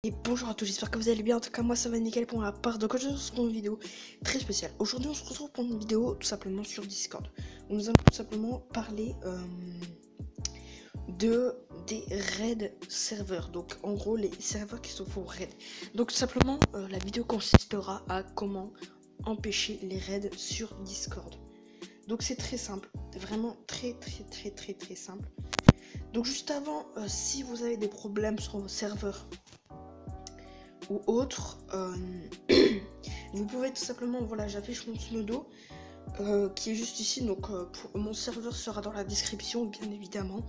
Et bonjour à tous, j'espère que vous allez bien. En tout cas, moi ça va nickel pour ma part. Donc aujourd'hui, on se retrouve pour une vidéo très spéciale. Aujourd'hui, on se retrouve pour une vidéo tout simplement sur Discord, où nous allons tout simplement parler des raids serveurs. Donc en gros, les serveurs qui se font raid. Donc tout simplement, la vidéo consistera à comment empêcher les raids sur Discord. Donc c'est très simple, vraiment très simple. Donc juste avant, si vous avez des problèmes sur vos serveurs ou autre, vous pouvez tout simplement, voilà, j'affiche mon pseudo qui est juste ici, donc mon serveur sera dans la description bien évidemment.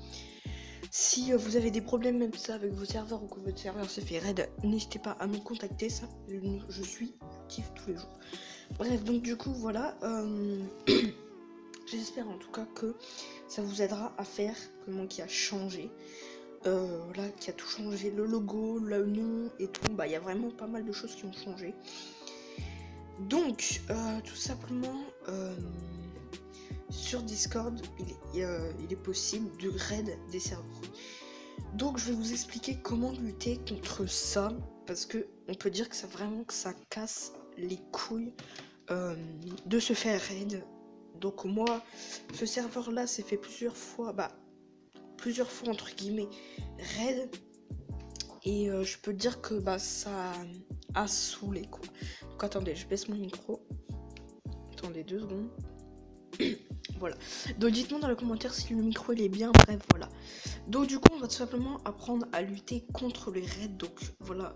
Si vous avez des problèmes même ça avec vos serveurs ou que votre serveur se fait raid, n'hésitez pas à me contacter, ça je suis actif tous les jours. Bref, donc du coup voilà, j'espère en tout cas que ça vous aidera à faire comment qui a changé. Là qui a tout changé, le logo, le nom et tout, bah il y a vraiment pas mal de choses qui ont changé. Donc tout simplement sur Discord il est possible de raid des serveurs. Donc je vais vous expliquer comment lutter contre ça, parce que on peut dire que ça vraiment que ça casse les couilles de se faire raid. Donc moi ce serveur là s'est fait plusieurs fois entre guillemets raid, et je peux dire que ça a saoulé quoi. Donc attendez, je baisse mon micro, attendez 2 secondes. Voilà, donc dites-moi dans les commentaires si le micro il est bien. Bref, voilà, donc du coup on va tout simplement apprendre à lutter contre les raids. Donc voilà,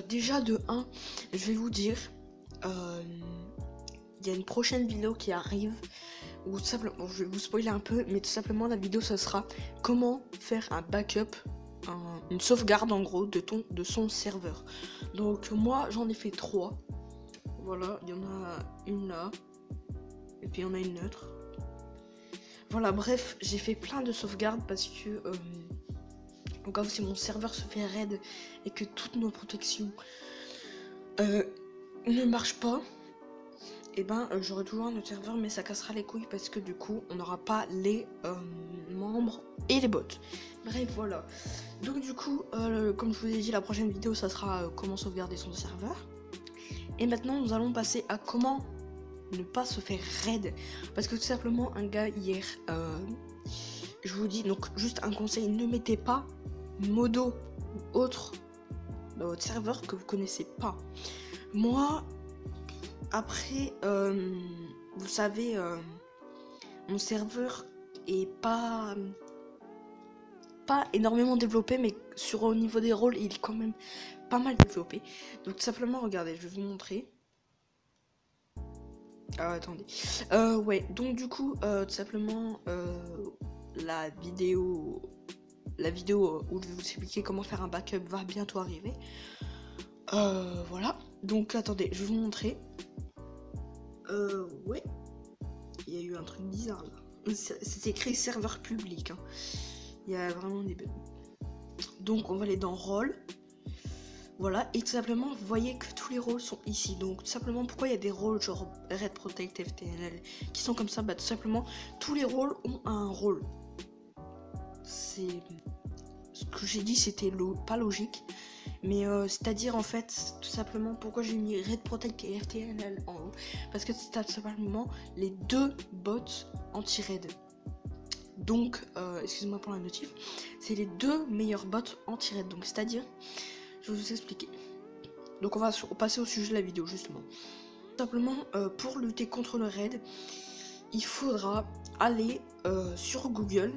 déjà de 1, je vais vous dire, il y a une prochaine vidéo qui arrive où tout simplement, je vais vous spoiler un peu, mais tout simplement la vidéo ce sera comment faire un backup, une sauvegarde en gros de son serveur. Donc moi j'en ai fait 3, voilà, il y en a une là, et puis il y en a une autre. Voilà, bref, j'ai fait plein de sauvegardes parce que au cas où si mon serveur se fait raid et que toutes nos protections ne marchent pas, et ben j'aurai toujours un autre serveur, mais ça cassera les couilles parce que du coup on n'aura pas les membres et les bots. Bref, voilà, donc du coup comme je vous ai dit, la prochaine vidéo ça sera comment sauvegarder son serveur. Et maintenant nous allons passer à comment ne pas se faire raid, parce que tout simplement un gars hier, je vous dis, donc juste un conseil, ne mettez pas modo ou autre dans votre serveur que vous connaissez pas. Moi après vous savez, mon serveur est pas énormément développé, mais au niveau des rôles il est quand même pas mal développé. Donc tout simplement, regardez, je vais vous montrer. Attendez. Ouais, donc du coup, tout simplement, la vidéo où je vais vous expliquer comment faire un backup va bientôt arriver. Voilà. Donc attendez, je vais vous montrer. Ouais. Il y a eu un truc bizarre là. C'est écrit serveur public, hein. Il y a vraiment des bugs. Donc on va aller dans rôle. Voilà, et tout simplement, vous voyez que tous les rôles sont ici. Donc tout simplement, pourquoi il y a des rôles genre Red Protect, FTNL qui sont comme ça? Bah tout simplement, tous les rôles ont un rôle. C'est ce que j'ai dit, c'était pas logique, mais c'est-à-dire en fait, tout simplement, pourquoi j'ai mis Red Protect et FTNL en haut? Parce que c'est tout simplement les deux bots anti-raid. Donc, excusez-moi pour la notif, c'est les deux meilleurs bots anti-raid. Donc c'est-à-dire, je vais vous expliquer. Donc on va passer au sujet de la vidéo justement. Simplement, pour lutter contre le raid, il faudra aller sur Google,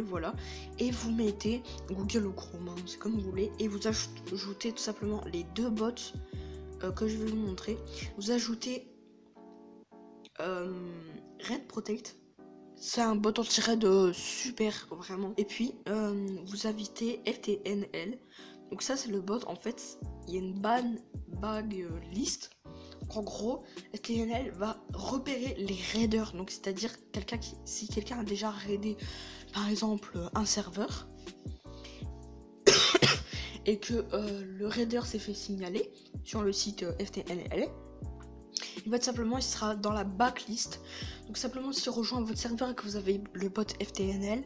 voilà, et vous mettez Google ou Chrome, hein, c'est comme vous voulez, et vous ajoutez tout simplement les deux bots que je vais vous montrer. Vous ajoutez Red Protect. C'est un bot anti-raid super, vraiment. Et puis, vous invitez FTNL. Donc ça, c'est le bot, en fait, il y a une bag list. Donc, en gros, FTNL va repérer les raiders. Donc, c'est-à-dire, si quelqu'un a déjà raidé, par exemple, un serveur, et que le raider s'est fait signaler sur le site FTNL, il va tout simplement, il sera dans la backlist. Donc simplement, s'il rejoint votre serveur et que vous avez le bot FTNL,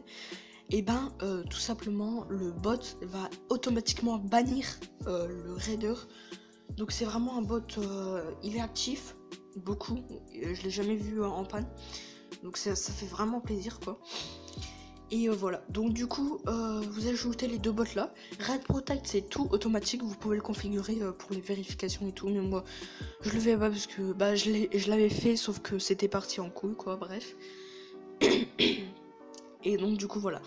et ben tout simplement le bot va automatiquement bannir le raider. Donc c'est vraiment un bot, il est actif beaucoup, je l'ai jamais vu en panne, donc ça fait vraiment plaisir quoi. Et voilà, donc du coup vous ajoutez les deux bots là. Raid Protect c'est tout automatique, vous pouvez le configurer pour les vérifications et tout, mais moi je le fais pas parce que bah je l'avais fait sauf que c'était parti en couille quoi, bref. Et donc du coup voilà,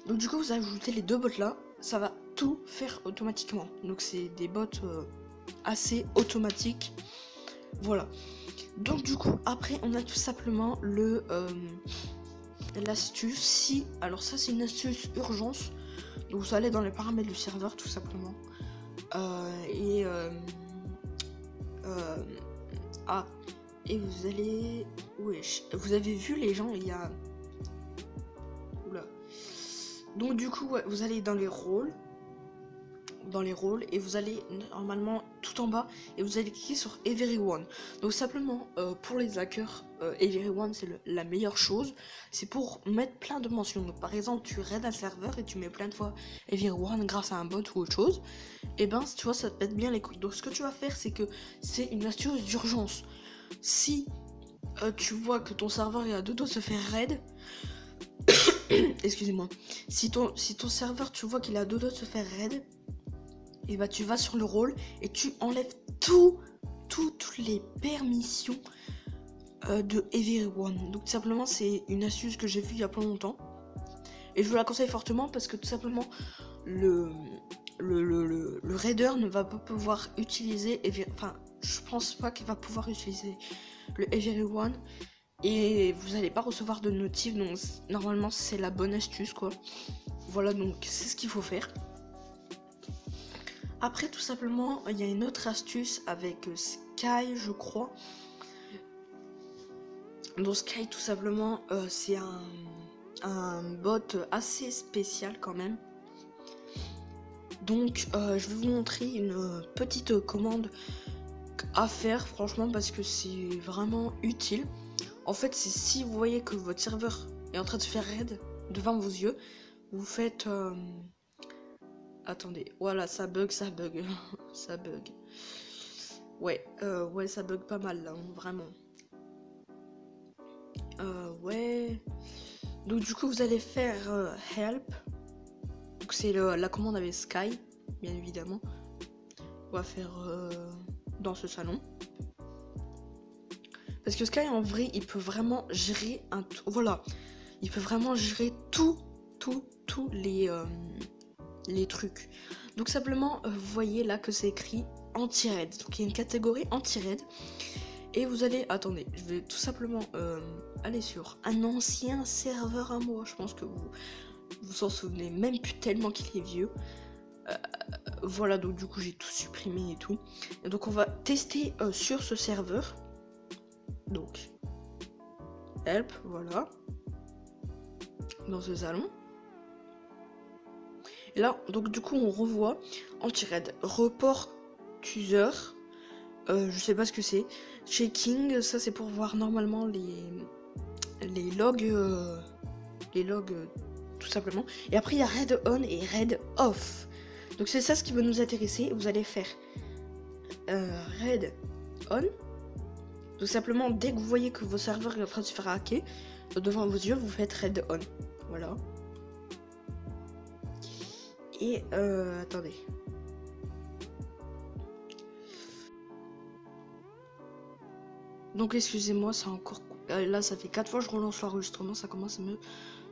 donc du coup vous ajoutez les deux bots là, ça va tout faire automatiquement, donc c'est des bots assez automatiques, voilà. Donc du coup après on a tout simplement le l'astuce, si, alors ça c'est une astuce urgence, donc vous allez dans les paramètres du serveur tout simplement, et vous allez, wesh, vous avez vu les gens, il y a, oula, donc du coup ouais, vous allez dans les rôles, et vous allez normalement tout en bas et vous allez cliquer sur Everyone. Donc simplement pour les hackers, Everyone c'est la meilleure chose, c'est pour mettre plein de mentions. Donc par exemple tu raids un serveur et tu mets plein de fois Everyone grâce à un bot ou autre chose, et ben tu vois ça te pète bien les couilles. Donc ce que tu vas faire c'est que c'est une astuce d'urgence. Si tu vois que ton serveur est à deux doigts de se faire raid, excusez-moi, si ton serveur tu vois qu'il est à deux doigts de se faire raid, et bah tu vas sur le rôle et tu enlèves toutes les permissions de Everyone. Donc tout simplement c'est une astuce que j'ai vue il y a pas longtemps et je vous la conseille fortement parce que tout simplement le raider ne va pas pouvoir utiliser enfin je pense pas qu'il va pouvoir utiliser le Everyone et vous allez pas recevoir de notif, donc normalement c'est la bonne astuce quoi. Voilà, donc c'est ce qu'il faut faire. Après tout simplement il y a une autre astuce avec Sky je crois. Donc Sky tout simplement c'est un bot assez spécial quand même. Donc je vais vous montrer une petite commande à faire franchement parce que c'est vraiment utile. En fait c'est si vous voyez que votre serveur est en train de se faire raid devant vos yeux, vous faites attendez, voilà, ça bug. Ça bug. Ouais, ça bug pas mal là, vraiment. Ouais. Donc du coup, vous allez faire help. Donc c'est la commande avec Sky, bien évidemment. On va faire dans ce salon. Parce que Sky, en vrai, il peut vraiment gérer voilà. Il peut vraiment gérer tous les trucs. Donc simplement vous voyez là que c'est écrit anti-raid, donc il y a une catégorie anti-raid et vous allez, attendez, je vais tout simplement aller sur un ancien serveur à moi, je pense que vous en souvenez même plus tellement qu'il est vieux. Voilà, donc du coup j'ai tout supprimé et tout, et donc on va tester sur ce serveur. Donc help, voilà, dans ce salon. Et là, donc du coup, on revoit anti-raid, report user, je sais pas ce que c'est, checking, ça c'est pour voir normalement les logs, tout simplement. Et après il y a raid on et raid off. Donc c'est ça ce qui va nous intéresser. Vous allez faire raid on. Donc simplement dès que vous voyez que vos serveurs est en train de se faire hacker devant vos yeux, vous faites raid on. Voilà. Et attendez. Donc excusez-moi, c'est encore... là ça fait 4 fois que je relance l'enregistrement, ça commence à me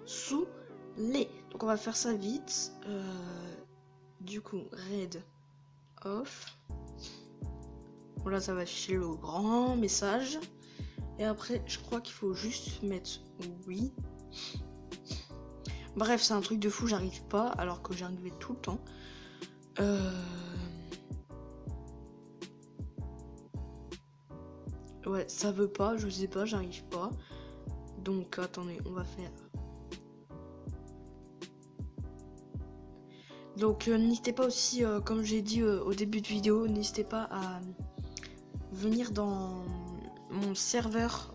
saouler. Donc on va faire ça vite. Du coup, raid off. Voilà, ça va afficher le grand message. Et après, je crois qu'il faut juste mettre oui. Bref, c'est un truc de fou, j'arrive pas, alors que j'arrivais tout le temps. Ouais, ça veut pas, je sais pas, j'arrive pas. Donc, attendez, on va faire... Donc, n'hésitez pas aussi, comme j'ai dit au début de vidéo, n'hésitez pas à venir dans mon serveur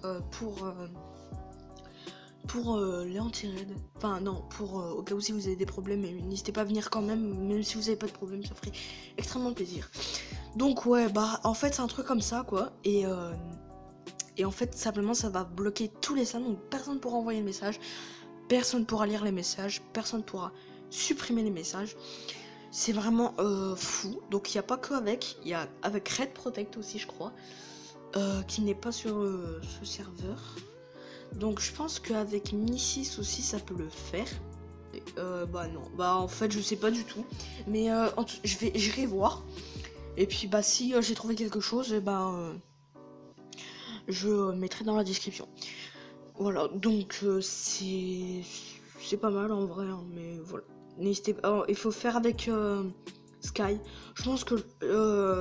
pour les anti-raids. Enfin non, pour au cas où si vous avez des problèmes, n'hésitez pas à venir quand même si vous avez pas de problème, ça ferait extrêmement plaisir. Donc ouais, bah en fait c'est un truc comme ça quoi, et en fait simplement ça va bloquer tous les salons, donc personne pourra envoyer le message, personne pourra lire les messages, personne pourra supprimer les messages. C'est vraiment fou. Donc il n'y a pas que avec, il y a avec Red Protect aussi je crois, qui n'est pas sur ce serveur. Donc je pense qu'avec Mi6 aussi ça peut le faire. Bah non, bah en fait je sais pas du tout. Mais j'irai voir. Et puis bah si j'ai trouvé quelque chose, et je mettrai dans la description. Voilà, donc c'est pas mal en vrai, hein, mais voilà. N'hésitez pas, il faut faire avec Sky. Je pense que,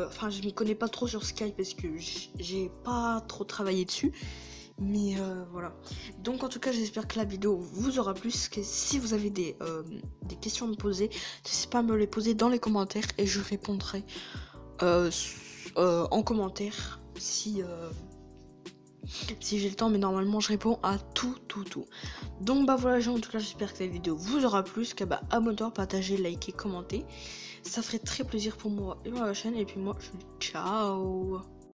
enfin je m'y connais pas trop sur Sky parce que j'ai pas trop travaillé dessus. Mais voilà. Donc en tout cas j'espère que la vidéo vous aura plu. Que si vous avez des questions à me poser, n'hésitez pas à me les poser dans les commentaires et je répondrai en commentaire si j'ai le temps, mais normalement je réponds à tout. Donc bah voilà, en tout cas j'espère que la vidéo vous aura plu. Que bah abonnez-toi, partagez, likez, commentez, ça ferait très plaisir pour moi et pour la chaîne. Et puis moi je vous dis ciao.